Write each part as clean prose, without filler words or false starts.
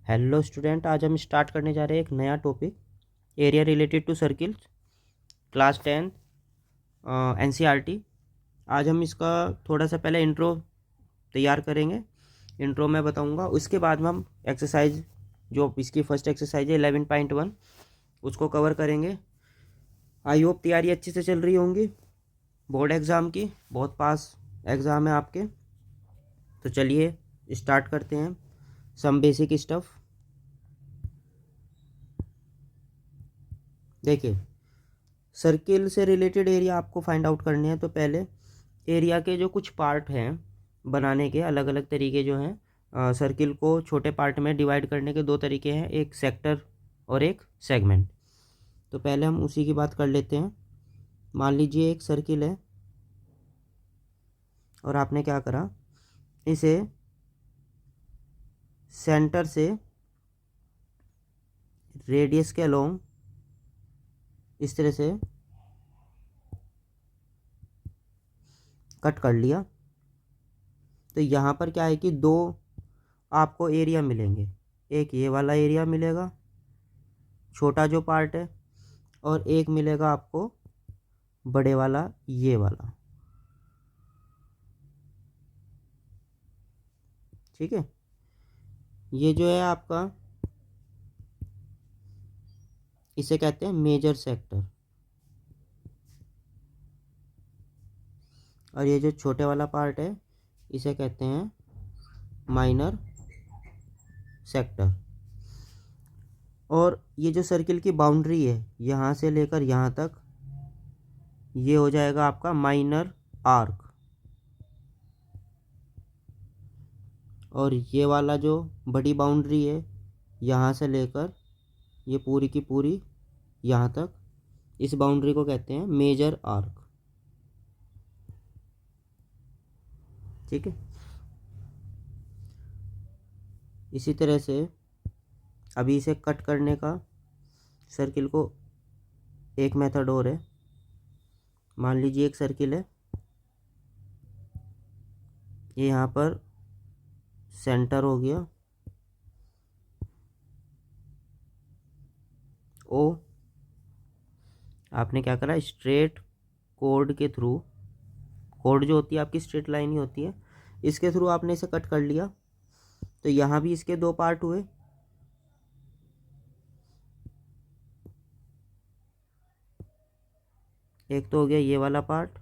Hello student, आज हम start करने जा रहे हैं एक नया topic, area related to circles, class 10 NCERT. आज हम इसका थोड़ा सा पहले इंट्रो तैयार करेंगे। इंट्रो मैं बताऊंगा, उसके बाद में हम एक्सरसाइज, जो इसकी फर्स्ट एक्सरसाइज है 11.1, उसको कवर करेंगे। आई होप तैयारी अच्छी से चल रही होंगी बोर्ड एग्ज़ाम की, बहुत पास एग्ज़ाम है आपके। तो चलिए स्टार्ट करते हैं सम बेसिक स्टफ़। देखिए, सर्किल से रिलेटेड एरिया आपको फाइंड आउट करने हैं। तो पहले एरिया के जो कुछ पार्ट हैं बनाने के, अलग अलग तरीके जो हैं, सर्किल को छोटे पार्ट में डिवाइड करने के दो तरीके हैं, एक सेक्टर और एक सेगमेंट। तो पहले हम उसी की बात कर लेते हैं। मान लीजिए एक सर्किल है और आपने क्या करा, इसे सेंटर से रेडियस के अलोंग इस तरह से कट कर लिया। तो यहाँ पर क्या है कि दो आपको एरिया मिलेंगे, एक ये वाला एरिया मिलेगा छोटा जो पार्ट है, और एक मिलेगा आपको बड़े वाला ये वाला। ठीक है, ये जो है आपका, इसे कहते हैं मेजर सेक्टर, और ये जो छोटे वाला पार्ट है इसे कहते हैं माइनर सेक्टर। और ये जो सर्किल की बाउंड्री है यहाँ से लेकर यहाँ तक, ये हो जाएगा आपका माइनर आर्क। और ये वाला जो बड़ी बाउंड्री है यहाँ से लेकर ये पूरी की पूरी यहाँ तक, इस बाउंड्री को कहते हैं मेजर आर्क। ठीक है, इसी तरह से अभी इसे कट करने का सर्किल को एक मेथड और है। मान लीजिए एक सर्किल है, ये यहाँ पर सेंटर हो गया ओ। आपने क्या करा, स्ट्रेट कोड के थ्रू, कोड जो होती है आपकी स्ट्रेट लाइन ही होती है, इसके थ्रू आपने इसे कट कर लिया। तो यहाँ भी इसके दो पार्ट हुए, एक तो हो गया ये वाला पार्ट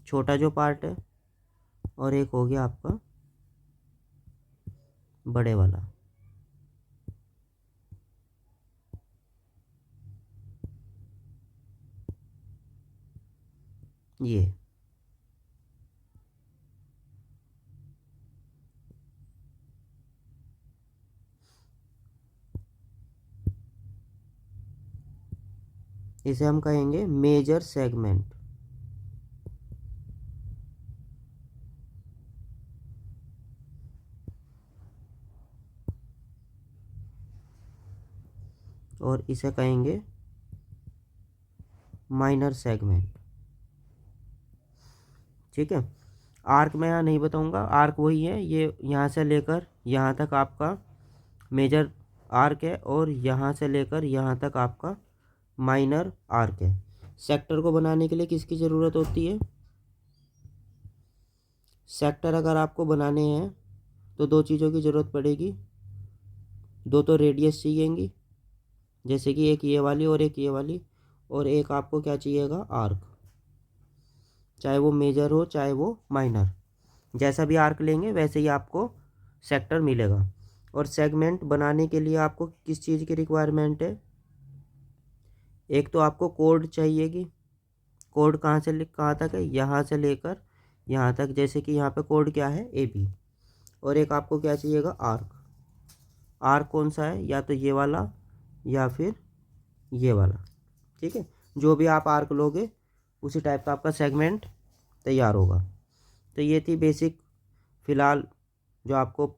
छोटा जो पार्ट है, और एक हो गया आपका बड़े वाला। ये इसे हम कहेंगे मेजर सेगमेंट। और इसे कहेंगे माइनर सेगमेंट। ठीक है, आर्क मैं यहाँ नहीं बताऊंगा, आर्क वही है, ये यहाँ से लेकर यहाँ तक आपका मेजर आर्क है, और यहाँ से लेकर यहाँ तक आपका माइनर आर्क है। सेक्टर को बनाने के लिए किसकी ज़रूरत होती है? सेक्टर अगर आपको बनाने हैं तो दो चीज़ों की ज़रूरत पड़ेगी, दो तो रेडियस चाहिएंगी, जैसे कि एक ये वाली और एक ये वाली, और एक आपको क्या चाहिएगा, आर्क। चाहे वो मेजर हो चाहे वो माइनर, जैसा भी आर्क लेंगे वैसे ही आपको सेक्टर मिलेगा। और सेगमेंट बनाने के लिए आपको किस चीज़ की रिक्वायरमेंट है? एक तो आपको कोड चाहिएगी। कोड कहाँ से कहाँ तक है? यहाँ से लेकर यहाँ तक, जैसे कि यहाँ पे कोड क्या है, ए बी। और एक आपको क्या चाहिएगा, आर्क। आर्क कौन सा है? या तो ये वाला या फिर ये वाला। ठीक है, जो भी आप आर्क लोगे उसी टाइप का आपका सेगमेंट तैयार होगा। तो ये थी बेसिक, फ़िलहाल जो आपको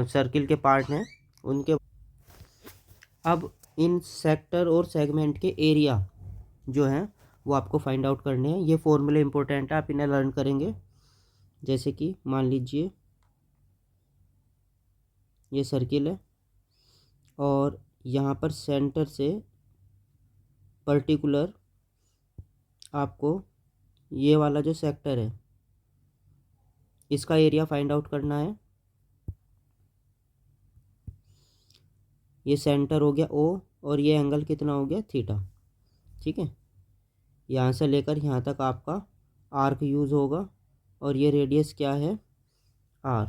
सर्किल के पार्ट हैं उनके। अब इन सेक्टर और सेगमेंट के एरिया जो हैं वो आपको फाइंड आउट करने हैं। ये फॉर्मूले इंपॉर्टेंट है, आप इन्हें लर्न करेंगे। जैसे कि मान लीजिए ये सर्किल है और यहाँ पर सेंटर से पर्टिकुलर आपको ये वाला जो सेक्टर है इसका एरिया फाइंड आउट करना है। ये सेंटर हो गया ओ और ये एंगल कितना हो गया थीटा। ठीक है, यहाँ से लेकर यहाँ तक आपका आर्क यूज़ होगा और ये रेडियस क्या है आर।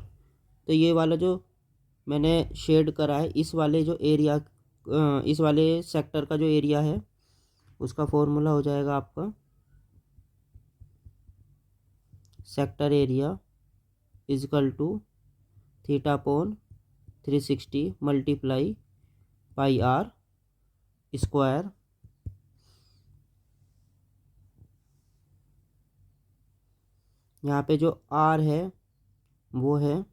तो ये वाला जो मैंने शेड करा है इस वाले जो एरिया इस वाले सेक्टर का जो एरिया है उसका फॉर्मूला हो जाएगा आपका sector area is equal to theta upon 360 multiply pi r square. यहाँ पे जो आर है वो है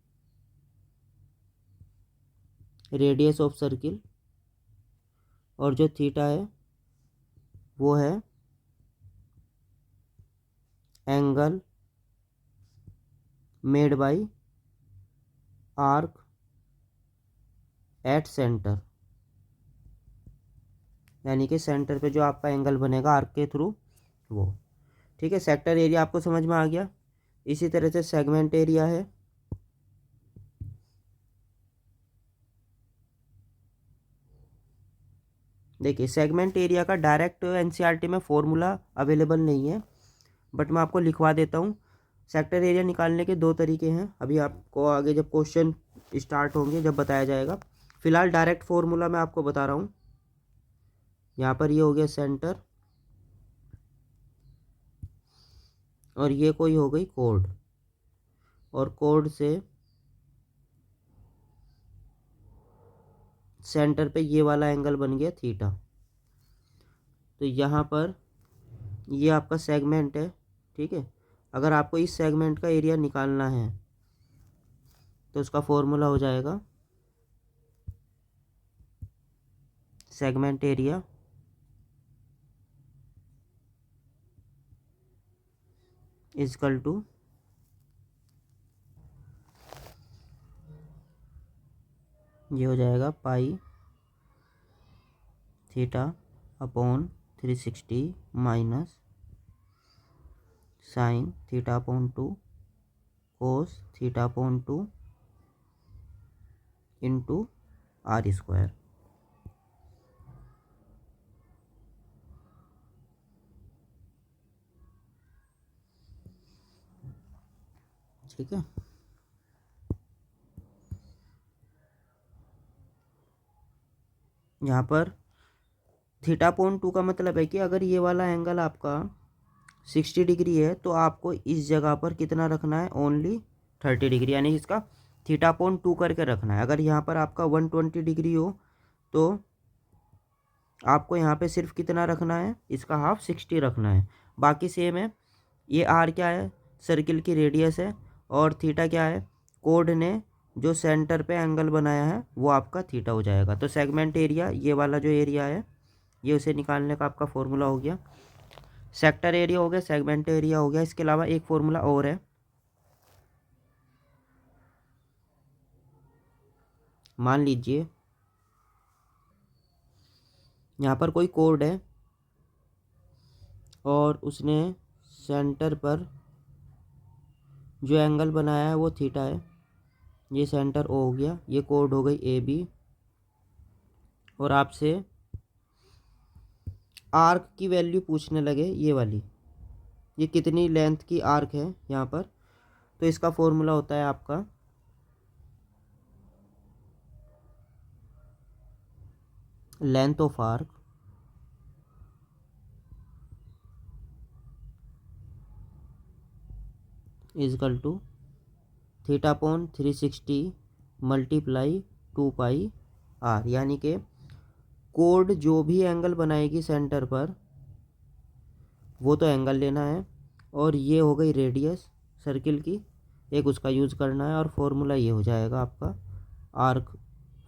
रेडियस ऑफ सर्किल और जो थीटा है वो है angle made bye arc at centre, यानी कि सेंटर पे जो आपका एंगल बनेगा आर्क के थ्रू वो। ठीक है, सेक्टर एरिया आपको समझ में आ गया। इसी तरह से सेगमेंट एरिया है। देखिए सेगमेंट एरिया का डायरेक्ट एनसीईआरटी में फॉर्मूला अवेलेबल नहीं है, बट मैं आपको लिखवा देता हूँ। सेक्टर एरिया निकालने के दो तरीके हैं, अभी आपको आगे जब क्वेश्चन स्टार्ट होंगे जब बताया जाएगा। फिलहाल डायरेक्ट फॉर्मूला मैं आपको बता रहा हूँ। यहाँ पर ये हो गया सेंटर और ये कोई हो गई कोड, और कोड से सेंटर पे ये वाला एंगल बन गया थीटा। तो यहाँ पर ये आपका सेगमेंट है। ठीक है, अगर आपको इस सेगमेंट का एरिया निकालना है तो उसका फॉर्मूला हो जाएगा सेगमेंट एरिया इजकल टू ये हो जाएगा pi theta upon 360 minus sine theta upon 2 cos theta upon 2 into r square. ठीक है, यहाँ पर थीटा अपॉन 2 का मतलब है कि अगर ये वाला एंगल आपका 60 डिग्री है तो आपको इस जगह पर कितना रखना है, ओनली 30 डिग्री, यानी इसका थीटा अपॉन 2 करके रखना है। अगर यहाँ पर आपका 120 डिग्री हो तो आपको यहाँ पे सिर्फ कितना रखना है, इसका हाफ 60 रखना है, बाकी सेम है। ये आर क्या है, सर्किल की रेडियस है, और थीटा क्या है, कोड ने जो सेंटर पे एंगल बनाया है वो आपका थीटा हो जाएगा। तो सेगमेंट एरिया ये वाला जो एरिया है ये उसे निकालने का आपका फॉर्मूला हो गया। सेक्टर एरिया हो गया, सेगमेंट एरिया हो गया। इसके अलावा एक फॉर्मूला और है, मान लीजिए यहाँ पर कोई कोड है और उसने सेंटर पर जो एंगल बनाया है वो थीटा है। ये सेंटर ओ हो गया, ये कोड हो गई ए बी, और आपसे आर्क की वैल्यू पूछने लगे, ये वाली, ये कितनी लेंथ की आर्क है यहाँ पर। तो इसका फॉर्मूला होता है आपका length of arc is equal to theta upon 360 multiply 2 pi r, यानी कि कोड जो भी एंगल बनाएगी सेंटर पर वो तो एंगल लेना है, और ये हो गई रेडियस सर्किल की, एक उसका यूज़ करना है, और फॉर्मूला ये हो जाएगा आपका आर्क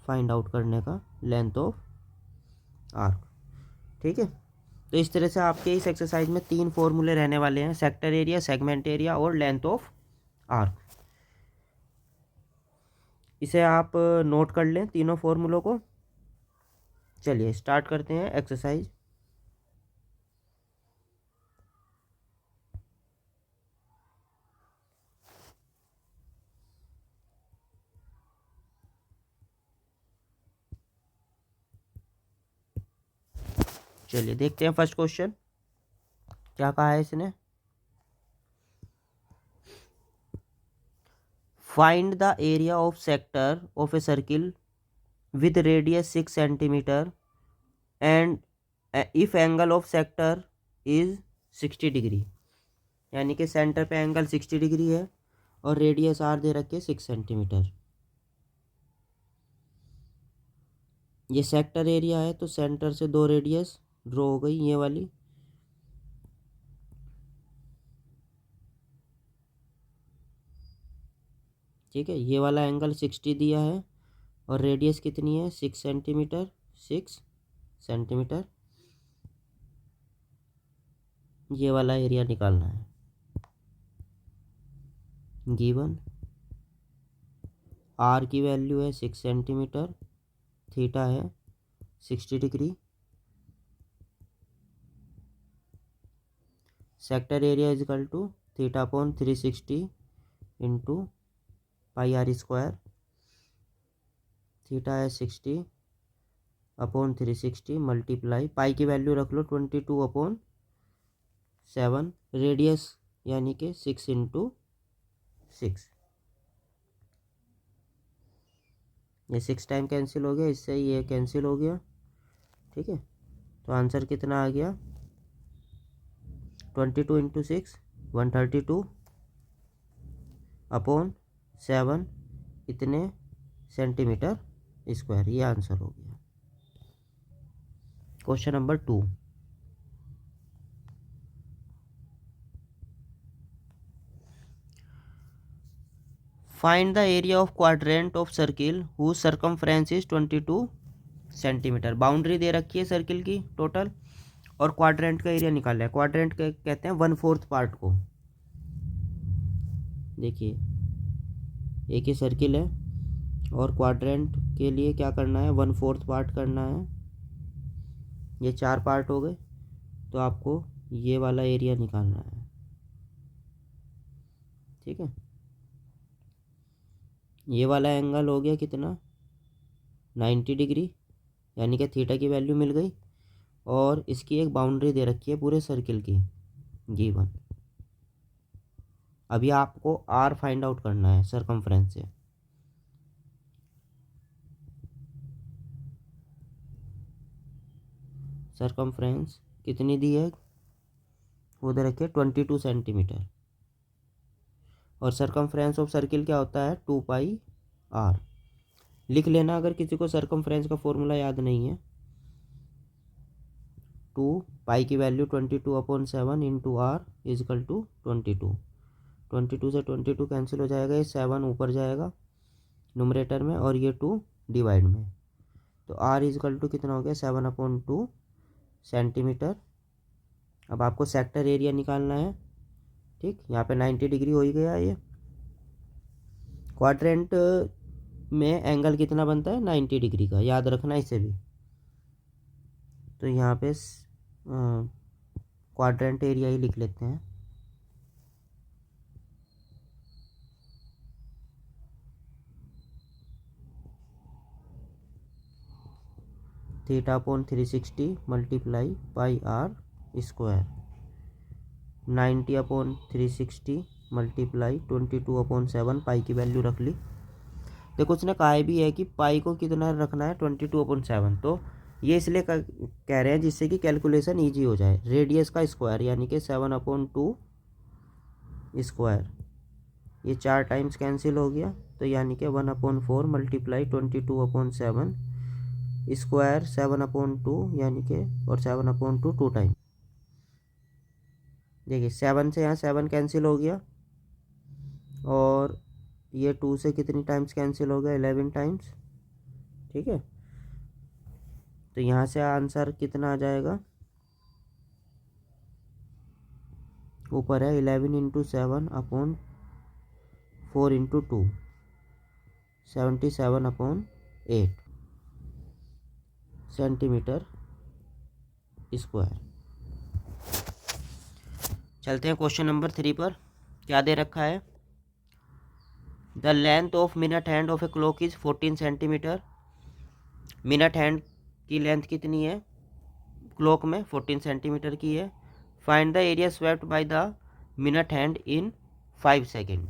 फाइंड आउट करने का, लेंथ ऑफ आर्क। ठीक है, तो इस तरह से आपके इस एक्सरसाइज में 3 फॉर्मूले रहने वाले हैं, सेक्टर एरिया, सेगमेंट एरिया और लेंथ ऑफ आर्क। इसे आप नोट कर लें तीनों फॉर्मूलों को। चलिए स्टार्ट करते हैं एक्सरसाइज। चलिए देखते हैं फर्स्ट क्वेश्चन क्या कहा है इसने। Find the area of sector of a circle with radius 6 centimetre and if angle of sector is 60 degree. यानी कि सेंटर पे एंगल 60 डिग्री है और रेडियस आर दे रखे 6 सेंटीमीटर। ये सेक्टर एरिया है तो सेंटर से दो रेडियस ड्रॉ हो गई ये वाली। ठीक है, ये वाला एंगल 60 दिया है और रेडियस कितनी है 6 सेंटीमीटर। 6 सेंटीमीटर ये वाला एरिया निकालना है। गिवन आर की वैल्यू है 6 सेंटीमीटर, थीटा है 60 degree, sector area is equal to theta upon 360 into pi r square. Theta है 60 अपॉन 360 मल्टीप्लाई पाई की वैल्यू रख लो 22 अपॉन 7, रेडियस यानी कि 6 इंटू 6। ये 6 टाइम कैंसिल हो गया, इससे ये कैंसिल हो गया। ठीक है, तो आंसर कितना आ गया 22 इंटू 6 132 अपॉन 7 इतने सेंटीमीटर स्क्वायर। ये आंसर हो गया question number 2। Find the area of quadrant of circle whose circumference is 22 centimetre. Boundary दे रखी है सर्किल की टोटल और क्वाड्रेंट का एरिया निकालना है। क्वाड्रेंट कहते हैं 1/4 पार्ट को। देखिए एक ही सर्किल है और क्वाड्रेंट के लिए क्या करना है 1/4 पार्ट करना है। ये 4 पार्ट हो गए तो आपको ये वाला एरिया निकालना है। ठीक है, ये वाला एंगल हो गया कितना 90 डिग्री, यानी कि थीटा की वैल्यू मिल गई और इसकी एक बाउंड्री दे रखी है पूरे सर्किल की गिवन। अभी आपको आर फाइंड आउट करना है सर्कमफ्रेंस से। सर्कमफ्रेंस कितनी दी है वो दे रखी है 22 सेंटीमीटर और सर्कमफ्रेंस ऑफ सर्किल क्या होता है 2 पाई आर। लिख लेना अगर किसी को सर्कमफ्रेंस का फॉर्मूला याद नहीं है। 2 पाई की value 22 upon 7 into r is equal to 22। 22 से 22 कैंसिल हो जाएगा, ये 7 ऊपर जाएगा नुमरेटर में और ये 2 डिवाइड में। तो आर इजकल टू कितना हो गया 7/2 सेंटीमीटर। अब आपको सेक्टर एरिया निकालना है। ठीक, यहाँ पे 90 डिग्री हो ही गया। ये क्वाड्रेंट में एंगल कितना बनता है 90 डिग्री का, याद रखना इसे भी। तो यहाँ पे क्वाड्रेंट एरिया ही लिख लेते हैं। Theta upon 360 multiply pi r square. 90 upon 360 multiply 22 upon 7, pi की वैल्यू रख ली। देखो उसने कहा भी है कि पाई को कितना रखना है 22/7, तो ये इसलिए कह रहे हैं जिससे कि कैलकुलेशन ईजी हो जाए। रेडियस का स्क्वायर यानी कि 7/2 स्क्वायर, ये 4 टाइम्स कैंसिल हो गया तो यानी कि 1/4 मल्टीप्लाई 22/7 स्क्वायर 7/2 यानी कि और 7/2 2 टाइम। देखिए 7 से यहाँ 7 कैंसिल हो गया और ये 2 से कितनी टाइम्स कैंसिल हो गया 11 टाइम्स। ठीक है, तो यहाँ से आंसर कितना आ जाएगा, ऊपर है 11 इंटू 7/4 इंटू 2 77/8 सेंटीमीटर स्क्वायर। चलते हैं क्वेश्चन नंबर 3 पर। क्या दे रखा है? The length of minute hand of a clock is 14 centimetre. Minute hand की लेंथ कितनी है क्लॉक में? 14 सेंटीमीटर की है। Find the area swept by the minute hand in 5 second.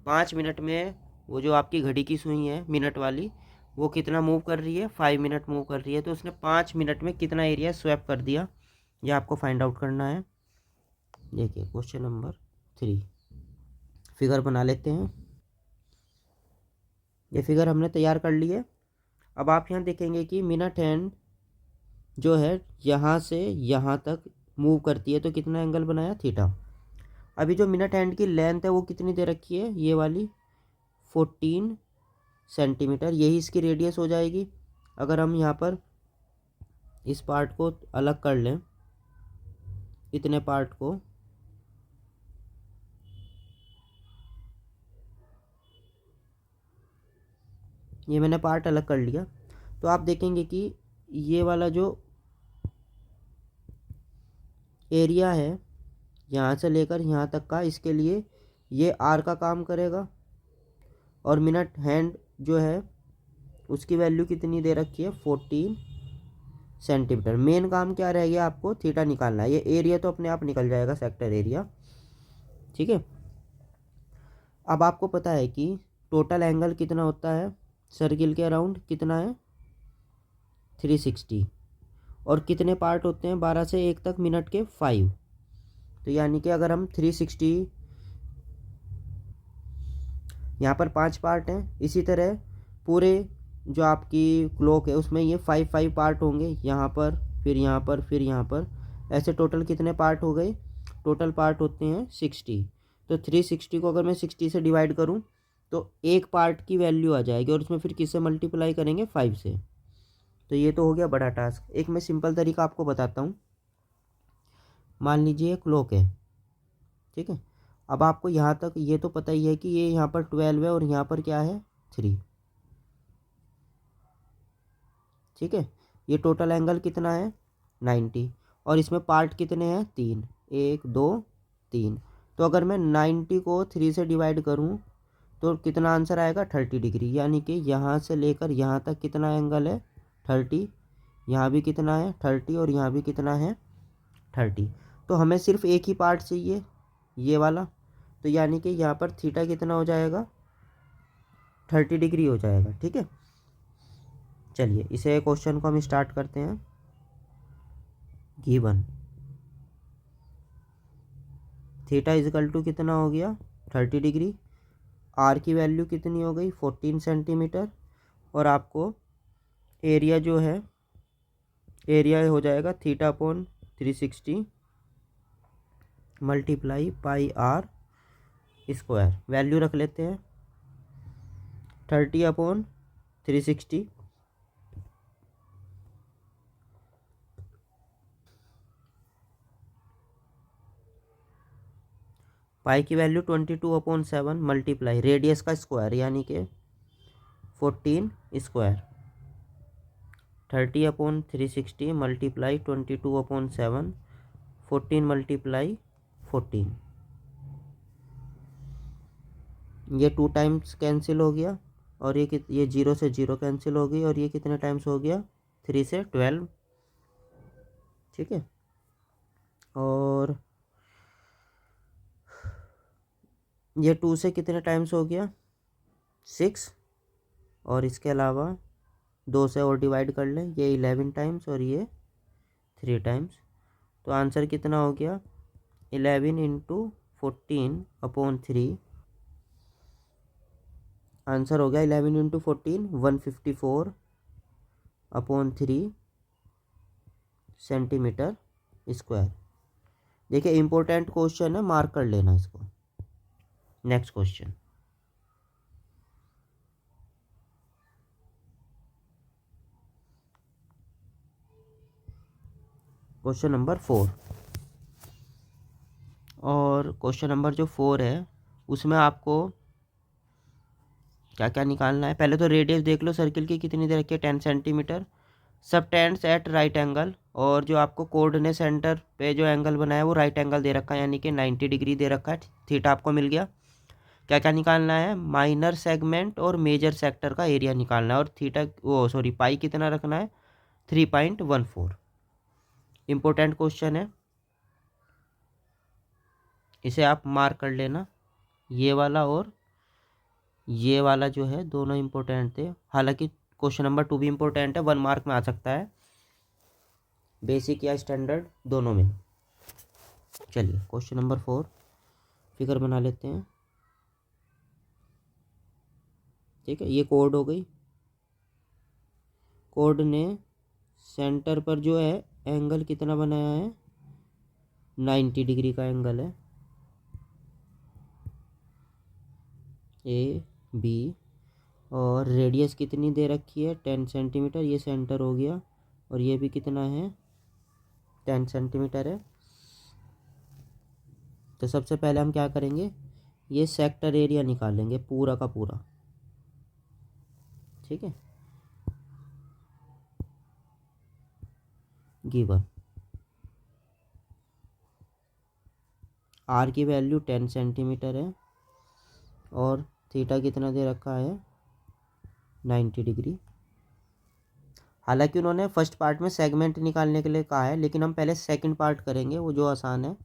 5 minute में वो जो आपकी घड़ी की सुई है मिनट वाली, वो कितना मूव कर रही है? 5 मिनट मूव कर रही है। तो उसने 5 मिनट में कितना एरिया स्वेप कर दिया, ये आपको फाइंड आउट करना है। देखिए क्वेश्चन नंबर 3, फिगर बना लेते हैं। ये फिगर हमने तैयार कर ली है। अब आप यहाँ देखेंगे कि मिनट हैंड जो है यहाँ से यहाँ तक मूव करती है, तो कितना एंगल बनाया? थीटा। अभी जो मिनट हैंड की लेंथ है वो कितनी दे रखी है? ये वाली 14 सेंटीमीटर, यही इसकी रेडियस हो जाएगी। अगर हम यहाँ पर इस पार्ट को अलग कर लें, इतने पार्ट को, ये मैंने पार्ट अलग कर लिया, तो आप देखेंगे कि ये वाला जो एरिया है यहाँ से लेकर यहाँ तक का, इसके लिए ये आर का काम करेगा। और मिनट हैंड जो है उसकी वैल्यू कितनी दे रखी है? 14 सेंटीमीटर। मेन काम क्या रह गया? आपको थीटा निकालना है। ये एरिया तो अपने आप निकल जाएगा, सेक्टर एरिया, ठीक है। अब आपको पता है कि टोटल एंगल कितना होता है सर्किल के अराउंड? कितना है? 360। और कितने पार्ट होते हैं 12 से 1 तक मिनट के? 5। तो यानी कि अगर हम 360, यहाँ पर 5 पार्ट हैं, इसी तरह पूरे जो आपकी क्लॉक है उसमें ये 5 पार्ट होंगे, यहाँ पर, फिर यहाँ पर, फिर यहाँ पर, ऐसे टोटल कितने पार्ट हो गए? टोटल पार्ट होते हैं 60। तो 360 को अगर मैं 60 से डिवाइड करूँ तो एक पार्ट की वैल्यू आ जाएगी, और उसमें फिर किससे मल्टीप्लाई करेंगे? 5 से। तो ये तो हो गया बड़ा टास्क। एक मैं सिंपल तरीका आपको बताता हूँ। मान लीजिए क्लॉक है, ठीक है। अब आपको यहाँ तक ये तो पता ही है कि ये यहाँ पर 12 है और यहाँ पर क्या है? 3, ठीक है। ये टोटल एंगल कितना है? 90। और इसमें पार्ट कितने हैं? 3, 1 2 3। तो अगर मैं 90 को 3 से डिवाइड करूँ तो कितना आंसर आएगा? 30 डिग्री। यानी कि यहाँ से लेकर यहाँ तक कितना एंगल है? 30। यहाँ भी कितना है? 30। और यहाँ भी कितना है? 30। तो हमें सिर्फ एक ही पार्ट चाहिए, ये वाला। तो यानी कि यहाँ पर थीटा कितना हो जाएगा? 30 डिग्री हो जाएगा, ठीक है। चलिए इसे क्वेश्चन को हम स्टार्ट करते हैं। गिवन थीटा इजकल टू कितना हो गया? 30 डिग्री। आर की वैल्यू कितनी हो गई? 14 सेंटीमीटर। और आपको एरिया जो है, एरिया हो जाएगा theta upon 360 multiply pi r square. Value रख लेते हैं 30/360। पाई की वैल्यू 22/7 मल्टीप्लाई रेडियस का स्क्वायर यानी कि 14 स्क्वायर। 30/360 multiply 22/7, 14 multiply 14। ये 2 टाइम्स कैंसिल हो गया, और ये 0 से 0 कैंसिल हो गई, और ये कितने टाइम्स हो गया? 3 से 12, ठीक है। और ये 2 से कितने टाइम्स हो गया? 6। और इसके अलावा 2 से और डिवाइड कर लें, ये 11 टाइम्स और ये 3 टाइम्स। तो आंसर कितना हो गया? 11 इंटू 14/3। आंसर हो गया 11 इंटू 14 154/3 सेंटीमीटर स्क्वायर। देखिए इंपॉर्टेंट क्वेश्चन है, मार्क कर लेना इसको। Next question. Question number 4। और क्वेश्चन नंबर जो 4 है उसमें आपको क्या क्या निकालना है। पहले तो रेडियस देख लो सर्किल की कितनी दे रखी है, 10 सेंटीमीटर। सब टेंड्स एट राइट एंगल, और जो आपको कोड ने सेंटर पे जो एंगल बनाया है वो राइट एंगल दे रखा है, यानी कि 90 डिग्री दे रखा है। थीटा आपको मिल गया। क्या क्या निकालना है, माइनर सेगमेंट और मेजर सेक्टर का एरिया निकालना है, और थीटा पाई कितना रखना है, 3.14। इम्पोर्टेंट क्वेश्चन है, इसे आप मार्क कर लेना। ये वाला और ये वाला जो है दोनों इम्पोर्टेंट थे, हालांकि क्वेश्चन नंबर 2 भी इम्पोर्टेंट है, 1 मार्क में आ सकता है, बेसिक या स्टैंडर्ड दोनों में। चलिए क्वेश्चन नंबर 4 फिगर बना लेते हैं। ठीक है, ये कोड हो गई। कोड ने सेंटर पर जो है एंगल कितना बनाया है, 90 डिग्री का एंगल है, ए बी, और रेडियस कितनी दे रखी है, 10 सेंटीमीटर, ये सेंटर हो गया, और ये भी कितना है, 10 सेंटीमीटर है। तो सबसे पहले हम क्या करेंगे, ये सेक्टर एरिया निकालेंगे पूरा का पूरा। ठीक है, गिवन आर की वैल्यू 10 सेंटीमीटर है, और थीटा कितना दे रखा है, 90 डिग्री। हालांकि उन्होंने फर्स्ट पार्ट में सेगमेंट निकालने के लिए कहा है, लेकिन हम पहले सेकंड पार्ट करेंगे, वो जो आसान है।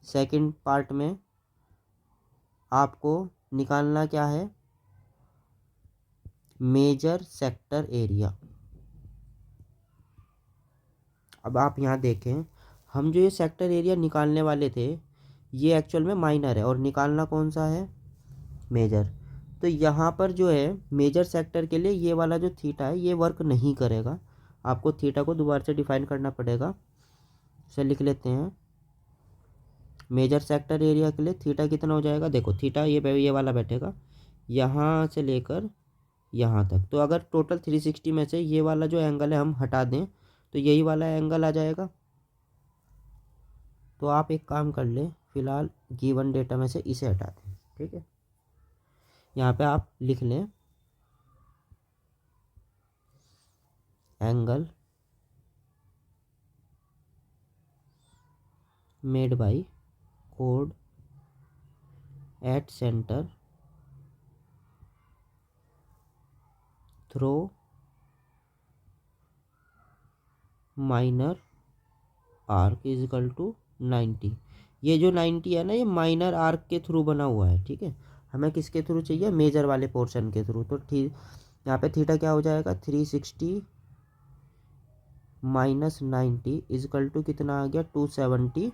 सेकंड पार्ट में आपको निकालना क्या है, मेजर सेक्टर एरिया। अब आप यहाँ देखें, हम जो ये सेक्टर एरिया निकालने वाले थे ये एक्चुअल में माइनर है, और निकालना कौन सा है, मेजर। तो यहाँ पर जो है मेजर सेक्टर के लिए ये वाला जो थीटा है ये वर्क नहीं करेगा, आपको थीटा को दोबारा से डिफाइन करना पड़ेगा। इसे लिख लेते हैं, मेजर सेक्टर एरिया के लिए थीटा कितना हो जाएगा, देखो थीटा ये वाला बैठेगा यहाँ से लेकर यहाँ तक। तो अगर टोटल 360 में से ये वाला जो एंगल है हम हटा दें तो यही वाला एंगल आ जाएगा। तो आप एक काम कर लें, फिलहाल गिवन डेटा में से इसे हटा दें। ठीक है, यहाँ पे आप लिख लें एंगल मेड बाय कोड at centre through minor arc is equal to 90। ये जो 90 है ना, ये माइनर आर्क के थ्रू बना हुआ है। ठीक है, हमें किसके थ्रू चाहिए, मेजर वाले पोर्शन के थ्रू। तो ठीक, यहाँ पे थीटा क्या हो जाएगा, 360 माइनस 90 इज इक्वल टू कितना आ गया, 270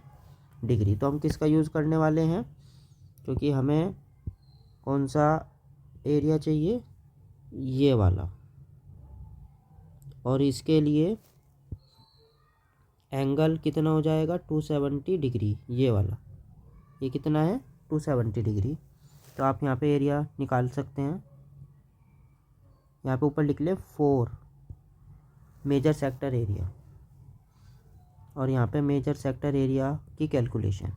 डिग्री। तो हम किसका यूज़ करने वाले हैं, क्योंकि हमें कौन सा एरिया चाहिए, ये वाला, और इसके लिए एंगल कितना हो जाएगा, 270 डिग्री। ये वाला, ये कितना है, 270 डिग्री। तो आप यहाँ पे एरिया निकाल सकते हैं, यहाँ पे ऊपर लिख ले 4 मेजर सेक्टर एरिया, और यहाँ पे मेजर सेक्टर एरिया की calculation.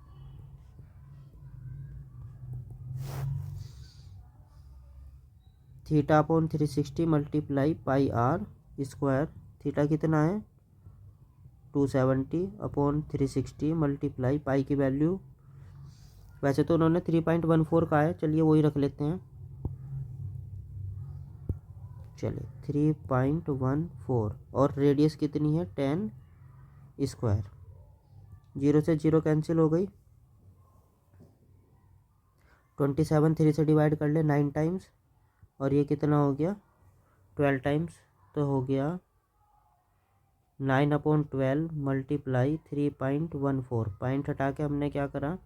Theta upon 360 multiply pi r square. Theta कितना है, 270 अपॉन 360 मल्टीप्लाई पाई की वैल्यू, वैसे तो उन्होंने 3.14 का है, चलिए वही रख लेते हैं। चलिए 3.14, और रेडियस कितनी है, 10 स्क्वायर। 0 से 0 कैंसिल हो गई, 27 3 से डिवाइड कर ले 9 टाइम्स, और ये कितना हो गया, 12 टाइम्स। तो हो गया 9/12 मल्टीप्लाई 3.14। पॉइंट हटा के हमने क्या करा,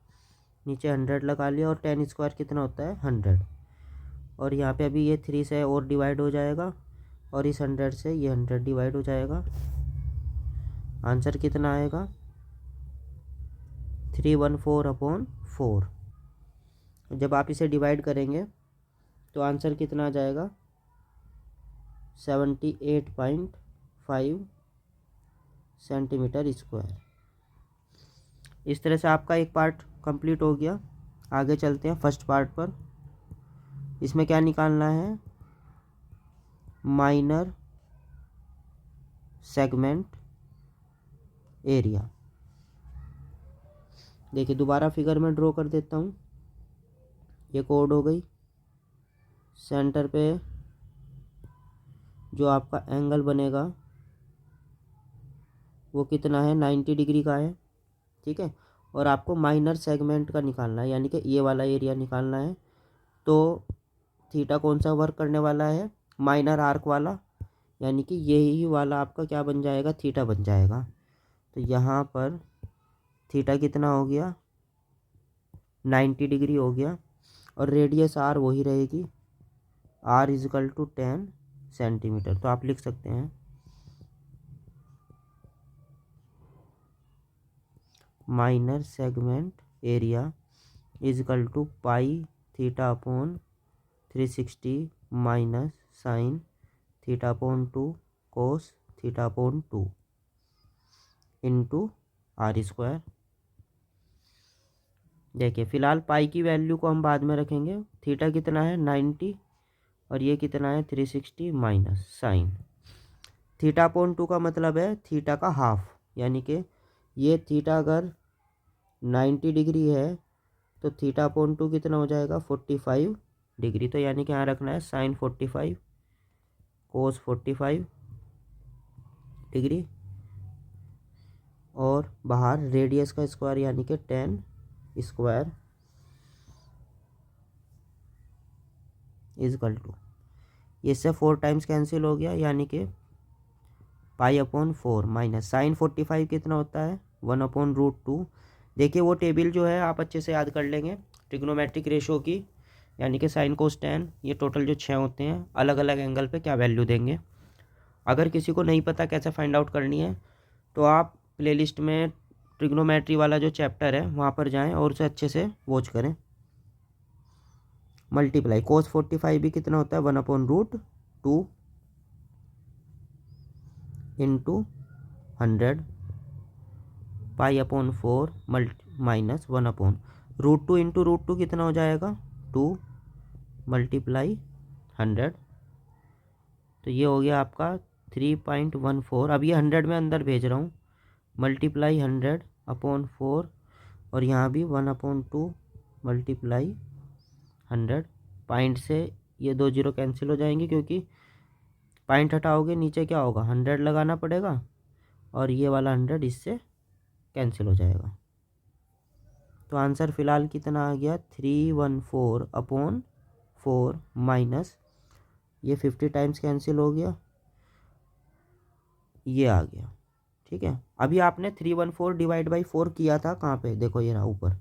नीचे 100 लगा लिया, और 10 स्क्वायर कितना होता है, 100। और यहाँ पे अभी ये 3 से और डिवाइड हो जाएगा, और इस 100 से ये 100 डिवाइड हो जाएगा। आंसर कितना आएगा, 314/4। जब आप इसे डिवाइड करेंगे तो आंसर कितना आ जाएगा, 78.5 सेंटीमीटर स्क्वायर। इस तरह से आपका एक पार्ट कंप्लीट हो गया। आगे चलते हैं फर्स्ट पार्ट पर। इसमें क्या निकालना है, माइनर सेगमेंट एरिया। देखिए दोबारा फिगर में ड्रॉ कर देता हूँ। ये कोड हो गई, सेंटर पे जो आपका एंगल बनेगा वो कितना है, 90 डिग्री का है, ठीक है। और आपको माइनर सेगमेंट का निकालना है, यानी कि ये वाला एरिया निकालना है। तो थीटा कौन सा वर्क करने वाला है, माइनर आर्क वाला, यानी कि यही वाला आपका क्या बन जाएगा, थीटा बन जाएगा। तो यहाँ पर थीटा कितना हो गया, 90 डिग्री हो गया। और रेडियस आर वही रहेगी, आर इजकल टू 10 सेंटीमीटर। तो आप लिख सकते हैं minor segment area is equal to pi theta upon 360 minus sine theta upon 2 cos theta upon 2 into r square. देखिए फिलहाल पाई की वैल्यू को हम बाद में रखेंगे। थीटा कितना है 90 और ये कितना है 360 माइनस साइन थीटा अपॉन 2 का मतलब है थीटा का हाफ, यानी कि ये थीटा अगर 90 डिग्री है तो थीटा अपॉन 2 कितना हो जाएगा 45 डिग्री। तो यानी कि यहाँ रखना है साइन 45 कोस 45 डिग्री और बाहर रेडियस का स्क्वायर यानी कि 10 स्क्वायर इजकल टू, इससे 4 टाइम्स कैंसिल हो गया, यानी कि पाई अपॉन 4 माइनस साइन 45 कितना होता है 1 अपॉन रूट 2। देखिए वो टेबल जो है आप अच्छे से याद कर लेंगे ट्रिग्नोमेट्रिक रेशो की, यानी कि साइन कोस टेन, ये टोटल जो 6 होते हैं अलग अलग एंगल पे क्या वैल्यू देंगे। अगर किसी को नहीं पता कैसे फाइंड आउट करनी है तो आप प्लेलिस्ट में ट्रिग्नोमेट्री वाला जो चैप्टर है वहाँ पर जाएं और उसे अच्छे से वॉच करें। मल्टीप्लाई कोस 45 भी कितना होता है 1 upon root 2 into 100 pi upon 4 minus 1 upon root 2 into root 2 कितना हो जाएगा 2 मल्टीप्लाई 100। तो ये हो गया आपका 3.14। अब ये 100 में अंदर भेज रहा हूँ, मल्टीप्लाई 100 अपॉन 4 और यहाँ भी 1 अपॉन 2 मल्टीप्लाई 100। पॉइंट से ये 2 जीरो कैंसिल हो जाएंगे, क्योंकि पॉइंट हटाओगे नीचे क्या होगा 100 लगाना पड़ेगा और ये वाला 100 इससे कैंसिल हो जाएगा। तो आंसर फ़िलहाल कितना आ गया 314 अपॉन 4 माइनस ये 50 टाइम्स कैंसिल हो गया, ये आ गया, ठीक है। अभी आपने 314 डिवाइड बाई 4 किया था कहाँ पे, देखो ये रहा ऊपर,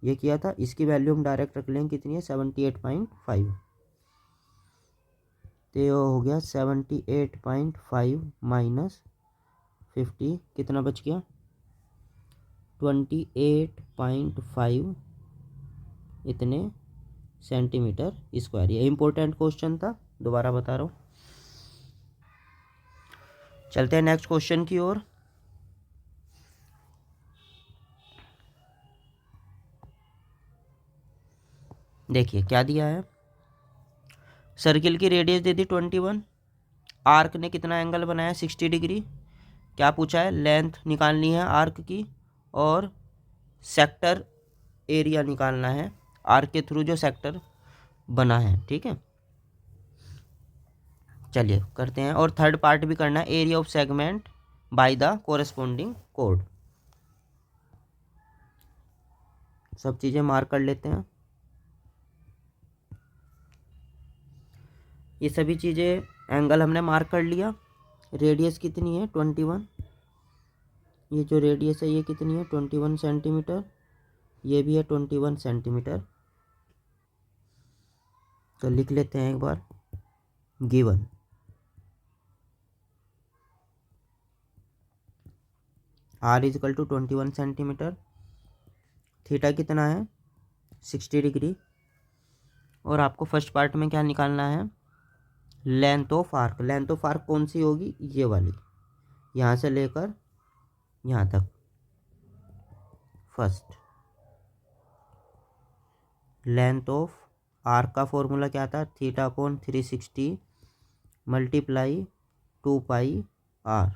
ये किया था, इसकी वैल्यू हम डायरेक्ट रख लेंगे कितनी है 78.5। तो ये हो गया 78.5 माइनस 50 कितना बच गया 28.5 इतने सेंटीमीटर स्क्वायर। ये इंपॉर्टेंट क्वेश्चन था, दोबारा बता रहा हूँ। चलते हैं नेक्स्ट क्वेश्चन की ओर। देखिए क्या दिया है, सर्किल की रेडियस दे दी 21, आर्क ने कितना एंगल बनाया 60 डिग्री। क्या पूछा है, लेंथ निकालनी है आर्क की और सेक्टर एरिया निकालना है आर्क के थ्रू जो सेक्टर बना है, ठीक है। चलिए करते हैं, और थर्ड पार्ट भी करना है, area of segment by the corresponding code. सब चीज़ें मार्क कर लेते हैं। ये सभी चीज़ें एंगल हमने मार्क कर लिया। रेडियस कितनी है 21, ये जो रेडियस है ये कितनी है 21 सेंटीमीटर, ये भी है 21 सेंटीमीटर। तो लिख लेते हैं एक बार, given r is equal to 21 centimetre, theta कितना है 60 डिग्री, और आपको फर्स्ट पार्ट में क्या निकालना है length of arc. Length of arc कौन सी होगी, ये वाली, यहाँ से लेकर यहाँ तक, फर्स्ट लेंथ ऑफ आर का फॉर्मूला क्या था, theta upon 360 multiply 2 pi r,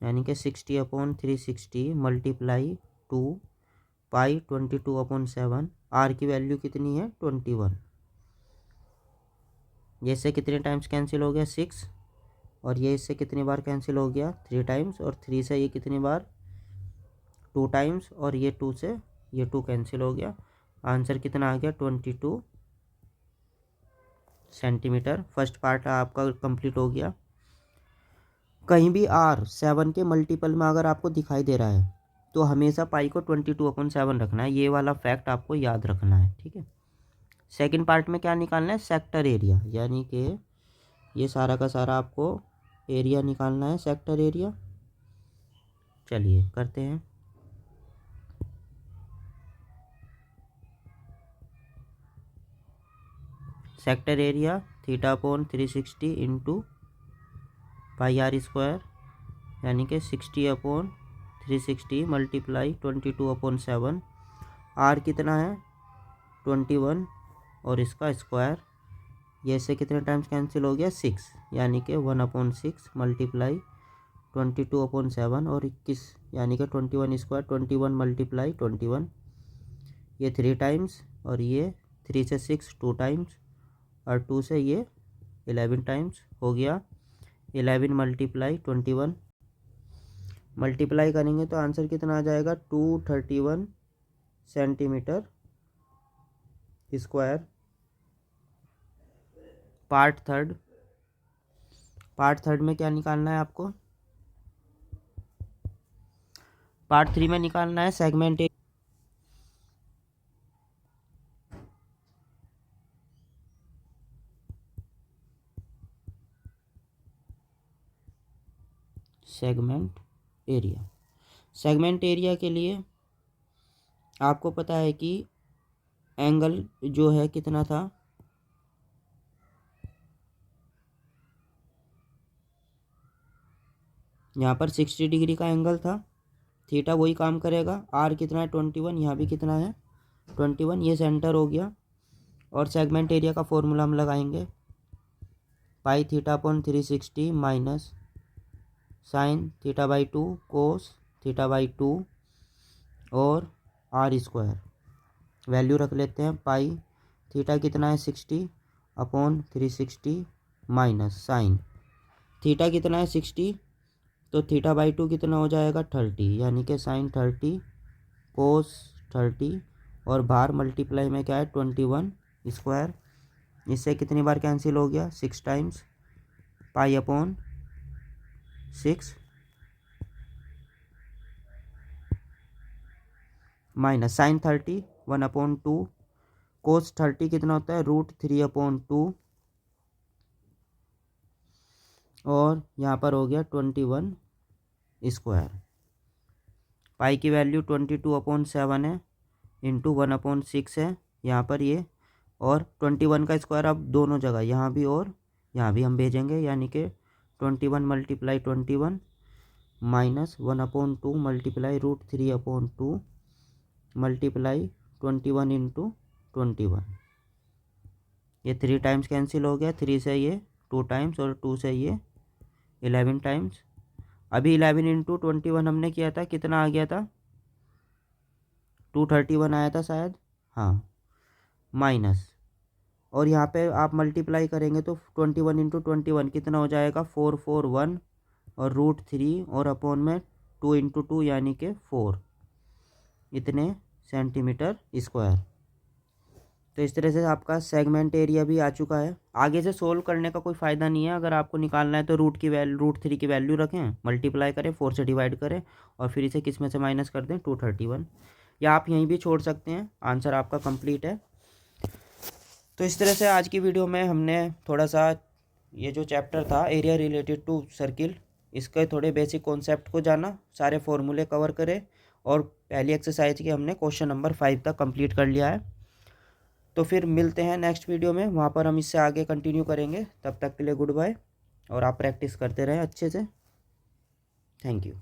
यानी कि 60 अपॉन 360 मल्टीप्लाई 2 पाई 22/7। आर की वैल्यू कितनी है 21। ये इससे कितने टाइम्स कैंसिल हो गया 6, और ये इससे कितनी बार कैंसिल हो गया 3 टाइम्स, और 3 से ये कितनी बार 2 टाइम्स, और ये 2 से ये 2 कैंसिल हो गया। आंसर कितना आ गया 22 सेंटीमीटर। फर्स्ट पार्ट आपका कंप्लीट हो गया। कहीं भी आर 7 के मल्टीपल में अगर आपको दिखाई दे रहा है तो हमेशा पाई को 22/7 रखना है, ये वाला फैक्ट आपको याद रखना है, ठीक है। सेकंड पार्ट में क्या निकालना है, सेक्टर एरिया, यानी कि ये सारा का सारा आपको एरिया निकालना है, सेक्टर एरिया। चलिए करते हैं। Sector area theta upon 360 into pi r square, यानी कि 60 अपॉन 360 मल्टीप्लाई 22/7। आर कितना है 21, और इसका स्क्वायर, ये से कितने टाइम्स कैंसिल हो गया 6, यानी कि 1/6 मल्टीप्लाई 22/7 और 21, यानी कि 21 स्क्वायर 21 मल्टीप्लाई 21, ये 3 टाइम्स, और ये 3 से 6 2 टाइम्स, और 2 से ये 11 टाइम्स हो गया। 11 मल्टीप्लाई 21 मल्टीप्लाई करेंगे तो आंसर कितना आ जाएगा 231 सेंटीमीटर स्क्वायर। पार्ट थर्ड में क्या निकालना है आपको, पार्ट 3 में निकालना है सेगमेंट एरिया। सेगमेंट एरिया के लिए आपको पता है कि एंगल जो है कितना था, यहाँ पर 60 डिग्री का एंगल था, थीटा वही काम करेगा। आर कितना है 21, यहाँ भी कितना है 21, ये सेंटर हो गया। और सेगमेंट एरिया का फॉर्मूला हम लगाएंगे, pi theta upon 360 minus sine theta by 2 cos theta by 2 और आर स्क्वायर। वैल्यू रख लेते हैं, पाई थीटा कितना है 60 अपॉन 360 माइनस साइन थीटा कितना है 60, तो थीटा बाई 2 कितना हो जाएगा 30, यानी कि साइन 30 कोस 30, और बाहर मल्टीप्लाई में क्या है 21 स्क्वायर, इससे कितनी बार कैंसिल हो गया 6 times, pi upon 6 minus sine 30 1/2 cos 30 कितना होता है √3/2, और यहाँ पर हो गया 21 स्क्वायर। पाई की वैल्यू 22/7 है, इंटू 1/6 है यहाँ पर ये, और 21 का स्क्वायर अब दोनों जगह यहाँ भी और यहाँ भी हम भेजेंगे, यानी कि 21 multiply 21 minus 1/2 multiply √3/2 multiply 21 into 21। ये 3 टाइम्स कैंसिल हो गया, 3 से ये 2 टाइम्स और 2 से ये 11 टाइम्स। अभी 11 इंटू 21 हमने किया था, कितना आ गया था 231 आया था शायद, हाँ, माइनस, और यहाँ पे आप मल्टीप्लाई करेंगे तो 21 इंटू 21 कितना हो जाएगा 441, और √3 और अपॉन में 2 इंटू 2 यानी कि 4, इतने सेंटीमीटर स्क्वायर। तो इस तरह से आपका सेगमेंट एरिया भी आ चुका है। आगे से सोल्व करने का कोई फ़ायदा नहीं है, अगर आपको निकालना है तो √3 की वैल्यू रखें, मल्टीप्लाई करें, 4 से डिवाइड करें, और फिर इसे किस में से माइनस कर दें 231, या आप यहीं भी छोड़ सकते हैं, आंसर आपका कंप्लीट है। तो इस तरह से आज की वीडियो में हमने थोड़ा सा ये जो चैप्टर था एरिया रिलेटेड टू सर्किल, इसके थोड़े बेसिक कॉन्सेप्ट को जाना, सारे फॉर्मूले कवर करे, और पहली एक्सरसाइज की हमने क्वेश्चन नंबर 5 तक कंप्लीट कर लिया है। तो फिर मिलते हैं नेक्स्ट वीडियो में, वहाँ पर हम इससे आगे कंटिन्यू करेंगे। तब तक के लिए गुड बाय, और आप प्रैक्टिस करते रहें अच्छे से। Thank you.